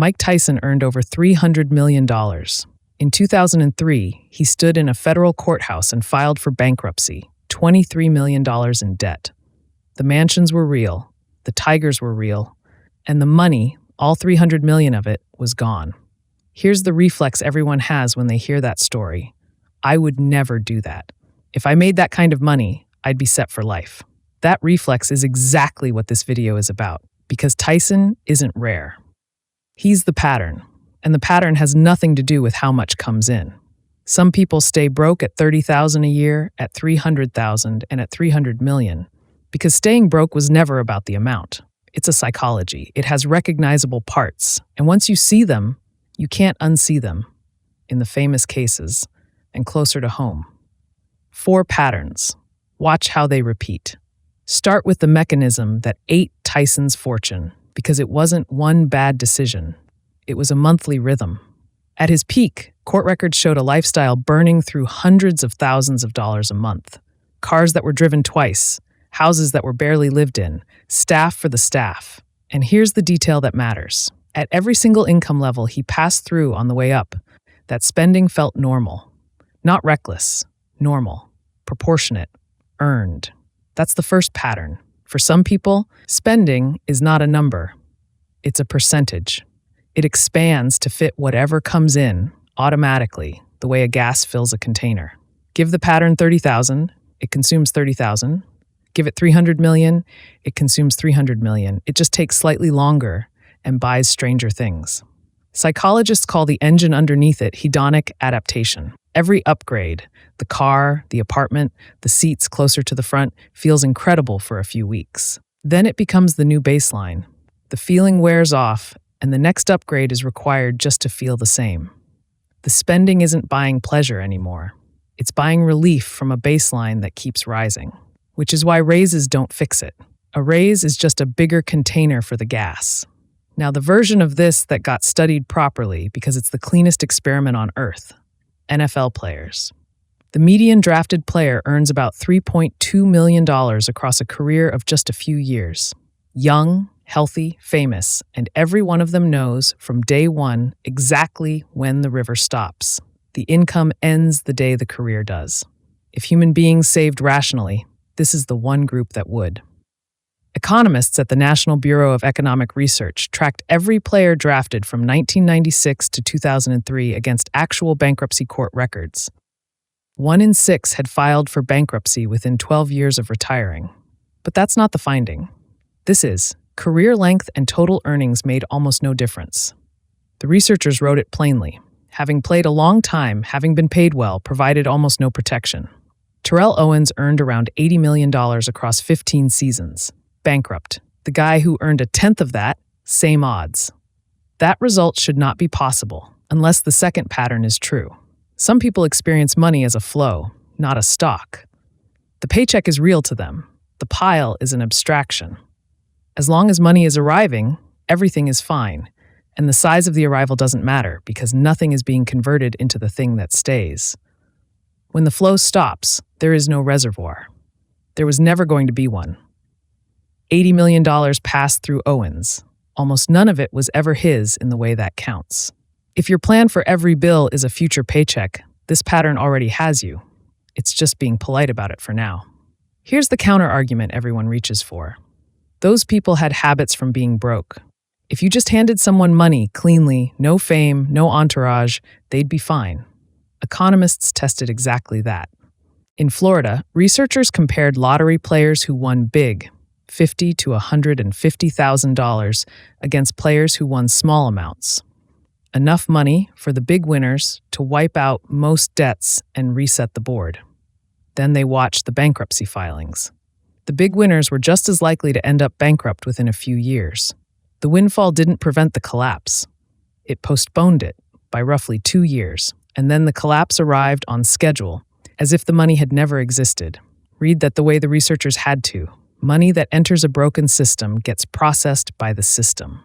Mike Tyson earned over $300 million. In 2003, he stood in a federal courthouse and filed for bankruptcy, $23 million in debt. The mansions were real, the tigers were real, and the money, all $300 million of it, was gone. Here's the reflex everyone has when they hear that story. I would never do that. If I made that kind of money, I'd be set for life. That reflex is exactly what this video is about, because Tyson isn't rare. He's the pattern, and the pattern has nothing to do with how much comes in. Some people stay broke at $30,000 a year, at $300,000, and at $300 million, because staying broke was never about the amount. It's a psychology. It has recognizable parts, and once you see them, you can't unsee them, in the famous cases, and closer to home. 4 patterns. Watch how they repeat. Start with the mechanism that ate Tyson's fortune, because it wasn't one bad decision. It was a monthly rhythm. At his peak, court records showed a lifestyle burning through hundreds of thousands of dollars a month. Cars that were driven twice, houses that were barely lived in, staff for the staff. And here's the detail that matters. At every single income level he passed through on the way up, that spending felt normal. Not reckless, normal, proportionate, earned. That's the first pattern. For some people, spending is not a number. It's a percentage. It expands to fit whatever comes in automatically, the way a gas fills a container. Give the pattern $30,000, it consumes $30,000. Give it $300 million, it consumes $300 million. It just takes slightly longer and buys stranger things. Psychologists call the engine underneath it hedonic adaptation. Every upgrade, the car, the apartment, the seats closer to the front, feels incredible for a few weeks. Then it becomes the new baseline. The feeling wears off, and the next upgrade is required just to feel the same. The spending isn't buying pleasure anymore. It's buying relief from a baseline that keeps rising, which is why raises don't fix it. A raise is just a bigger container for the gas. Now, the version of this that got studied properly, because it's the cleanest experiment on Earth, NFL players. The median drafted player earns about $3.2 million across a career of just a few years. Young, healthy, famous, and every one of them knows from day one exactly when the river stops. The income ends the day the career does. If human beings saved rationally, this is the one group that would. Economists at the National Bureau of Economic Research tracked every player drafted from 1996 to 2003 against actual bankruptcy court records. 1 in 6 had filed for bankruptcy within 12 years of retiring. But that's not the finding. This is, career length and total earnings made almost no difference. The researchers wrote it plainly. Having played a long time, having been paid well, provided almost no protection. Terrell Owens earned around $80 million across 15 seasons. Bankrupt. The guy who earned a tenth of that, same odds. That result should not be possible, unless the second pattern is true. Some people experience money as a flow, not a stock. The paycheck is real to them. The pile is an abstraction. As long as money is arriving, everything is fine, and the size of the arrival doesn't matter because nothing is being converted into the thing that stays. When the flow stops, there is no reservoir. There was never going to be one. $80 million passed through Owens. Almost none of it was ever his in the way that counts. If your plan for every bill is a future paycheck, this pattern already has you. It's just being polite about it for now. Here's the counter-argument everyone reaches for. Those people had habits from being broke. If you just handed someone money cleanly, no fame, no entourage, they'd be fine. Economists tested exactly that. In Florida, researchers compared lottery players who won big, $50,000 to $150,000, against players who won small amounts. Enough money for the big winners to wipe out most debts and reset the board. Then they watched the bankruptcy filings. The big winners were just as likely to end up bankrupt within a few years. The windfall didn't prevent the collapse. It postponed it by roughly 2 years, and then the collapse arrived on schedule, as if the money had never existed. Read that the way the researchers had to. Money that enters a broken system gets processed by the system.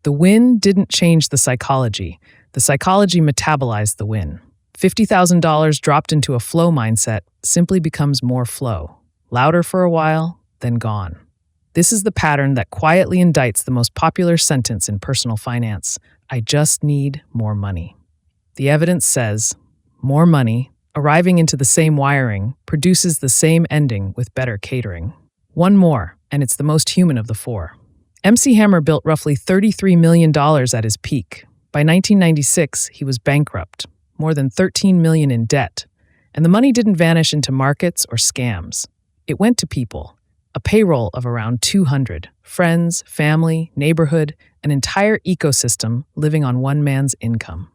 The win didn't change the psychology. The psychology metabolized the win. $50,000 dropped into a flow mindset simply becomes more flow. Louder for a while, then gone. This is the pattern that quietly indicts the most popular sentence in personal finance. I just need more money. The evidence says more money, arriving into the same wiring, produces the same ending with better catering. One more, and it's the most human of the four. MC Hammer built roughly $33 million at his peak. By 1996, he was bankrupt, more than $13 million in debt, and the money didn't vanish into markets or scams. It went to people, a payroll of around 200, friends, family, neighborhood, an entire ecosystem living on one man's income.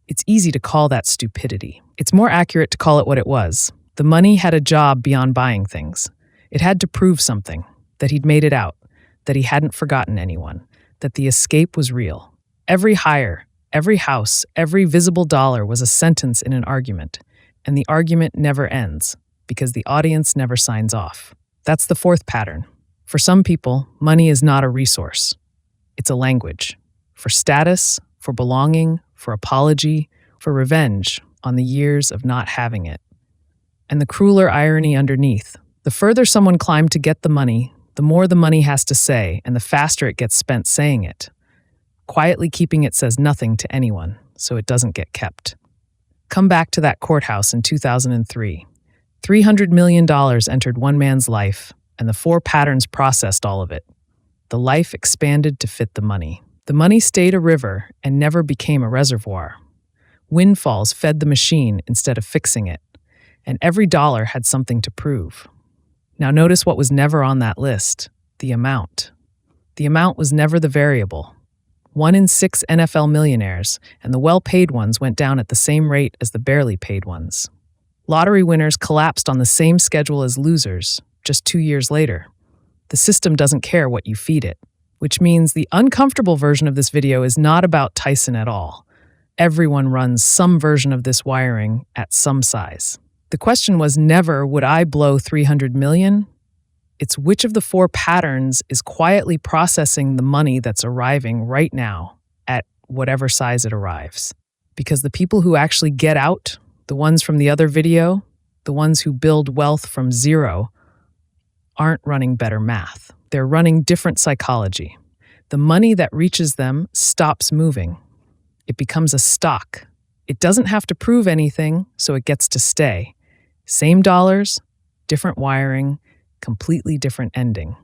It's easy to call that stupidity. It's more accurate to call it what it was. The money had a job beyond buying things. It had to prove something, that he'd made it out, that he hadn't forgotten anyone, that the escape was real. Every hire, every house, every visible dollar was a sentence in an argument, and the argument never ends, because the audience never signs off. That's the fourth pattern. For some people, money is not a resource. It's a language. For status, for belonging, for apology, for revenge on the years of not having it. And the crueler irony underneath, the further someone climbed to get the money, the more the money has to say, and the faster it gets spent saying it. Quietly keeping it says nothing to anyone, so it doesn't get kept. Come back to that courthouse in 2003. $300 million entered one man's life, and the four patterns processed all of it. The life expanded to fit the money. The money stayed a river and never became a reservoir. Windfalls fed the machine instead of fixing it, and every dollar had something to prove. Now notice what was never on that list: the amount. The amount was never the variable. 1 in 6 NFL millionaires, and the well-paid ones went down at the same rate as the barely paid ones. Lottery winners collapsed on the same schedule as losers, just 2 years later. The system doesn't care what you feed it, which means the uncomfortable version of this video is not about Tyson at all. Everyone runs some version of this wiring at some size. The question was never, would I blow 300 million? It's which of the four patterns is quietly processing the money that's arriving right now at whatever size it arrives. Because the people who actually get out, the ones from the other video, the ones who build wealth from zero, aren't running better math. They're running different psychology. The money that reaches them stops moving. It becomes a stock. It doesn't have to prove anything, so it gets to stay. Same dollars, different wiring, completely different ending.